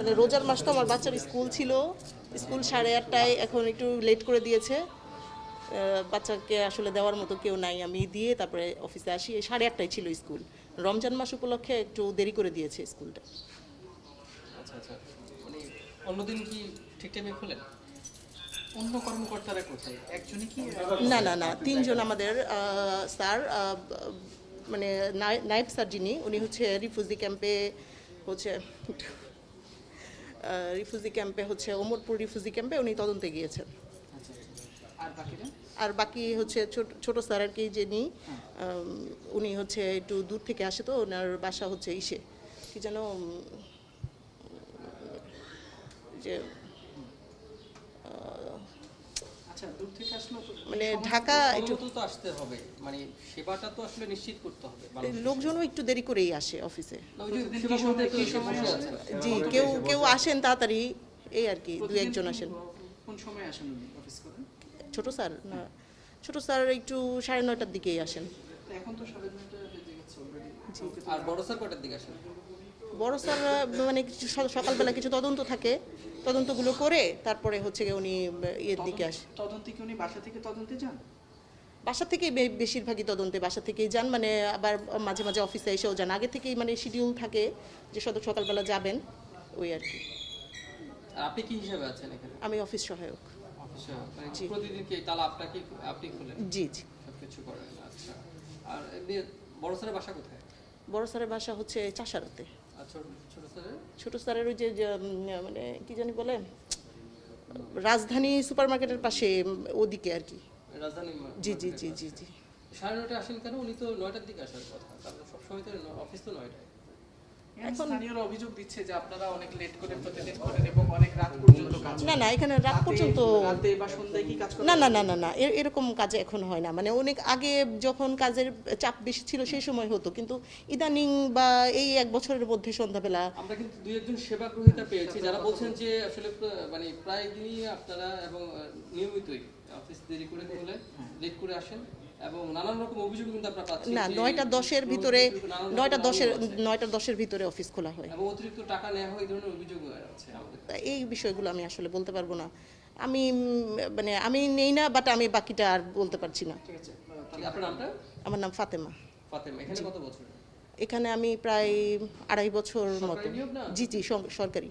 মানে রোজার মাস তো আমার বাচ্চার স্কুল ছিল, স্কুল 8:30টায়, এখন একটু লেট করে দিয়েছে। বাচ্চাকে আসলে দেওয়ার মতো কেউ নাই, আমি দিয়ে তারপরে অফিসে আসি। এই 8:30টায় ছিল স্কুল, রমজান মাস উপলক্ষে একটু দেরি করে দিয়েছে স্কুলটা। আচ্ছা আচ্ছা, মানে অন্যদিন কি ঠিক টাইমে খোলেন? অন্য কর্মকর্তারা কোথায়? একজনই কি? না না না, 3জন আমাদের স্যার, মানে নায়েব স্যার যিনি, উনি হচ্ছে রিফিউজি ক্যাম্পে হচ্ছে হচ্ছে ওমরপুর রিফিউজি ক্যাম্পে উনি তদন্তে গিয়েছেন। আচ্ছা আচ্ছা। আর বাকিরা? আর বাকি হচ্ছে ছোট স্যার আর কি, যিনি উনি হচ্ছে একটু দূর থেকে আসে, তো ওনার বাসা হচ্ছে ইসে কি যেন যে আচ্ছা, দূর থেকে আসলো তো মানে ঢাকা একটু সময় মতো তো আসতে হবে, মানে সেবাটা তো আসলে নিশ্চিত করতে হবে মানুষের। লোকজনও একটু দেরি করেই আসে অফিসে। না, ওই যে সেবা বলতে তো কি এসে সময় বসে আসে? আছেন। জি, কেউ আসেন তাড়াতাড়ি, এই আর কি, দু প্রতিদিন একজন আসেন। কোন সময় আসেন উনি অফিস করেন? ছোট স্যার না, ছোট স্যার একটু 9:30টার দিকেই আসেন। তো এখন তো 9:30 বেজে গেছে অলরেডি। আর বড় স্যার কটার দিকে আসেন? বড় স্যার মানে কিছু সকালবেলা কিছু তদন্ত থাকে, তদন্তগুলো করে তারপরে হচ্ছে গিয়ে উনি ইয়ের দিকে আসে। তদন্তে কি উনি বাসা থেকে তদন্তে যান? বাসা থেকেই বেশিরভাগই তদন্তে বাসা থেকেই যান, মানে আবার মাঝে মাঝে অফিসে এসেও যান। আগে থেকেই মানে শিডিউল থাকে যে সকালবেলা যাবেন, ওই আর কি। আর আপনি কি হিসাবে আছেন এখানে? আমি অফিস সহায়ক। অফিসে মানে জি। প্রতিদিন কি তাহলে আপনি খুলেন? জি জি। সবকিছু করেন, আচ্ছা। আর এমনি বড় স্যারের বাসা কোথায়? বড় স্যারের বাসা হচ্ছে চাষারাতে। আর ছোট ছোট স্যারের? ছোট স্যারের ওই যে মানে কি জানি বলে, রাজধানী সুপার মার্কেটের পাশে, ওদিকে আর কি। রাজধানী জি জি জি জি জি। 9:30 আসেন কেন? উনি তো 9টার দিকে আসার কথা, তারপর সবসময় তো অফিস তো 9টায়। এখন স্থানীয়রা অভিযোগ দিচ্ছে যে আপনারা অনেক লেট করে প্রতিদিন করেন এবং অনেক রাত পর্যন্ত কাজ করেন। না না, এখানে রাত পর্যন্ত রাতে বা সন্ধ্যায় কি কাজ করেন? না না না না না, এরকম কাজ এখন হয় না। মানে অনেক আগে যখন কাজের চাপ বেশি ছিল সেই সময় হতো, কিন্তু ইদানিং বা এই 1 বছরের মধ্যে সন্ধ্যাবেলা আমরা কিন্তু দুই একজন সেবা গ্রহীতা পেয়েছি যারা বলছেন যে আসলে মানে প্রায় দিনই আপনারা এবং নিয়মিতই অফিস দেরি করে হলে লেট করে আসেন এবং নানান রকম অভিযোগ কিন্তু আমরা পাচ্ছি। না, যে 9টা 10-এর ভিতরে, নানান রকম 9টা 10-এর আরও আছে। 9টা 10-এর ভিতরে অফিস খোলা হয়। এবং অতিরিক্ত টাকা নেওয়া হয়, এই ধরনের অভিযোগ আছে আমাদের। তা এই বিষয়গুলো আমি আসলে বলতে পারবো না। আমি মানে আমি নেই না, বাট আমি বাকিটা আর বলতে পারছি না। ঠিক আছে। আপনার নামটা? আমার নাম ফাতেমা। ফাতেমা। এখানে কত বছর? এখানে আমি প্রায় 2.5 বছর মতো। সরকারি নিয়োগ না? জি জি, সরকারি।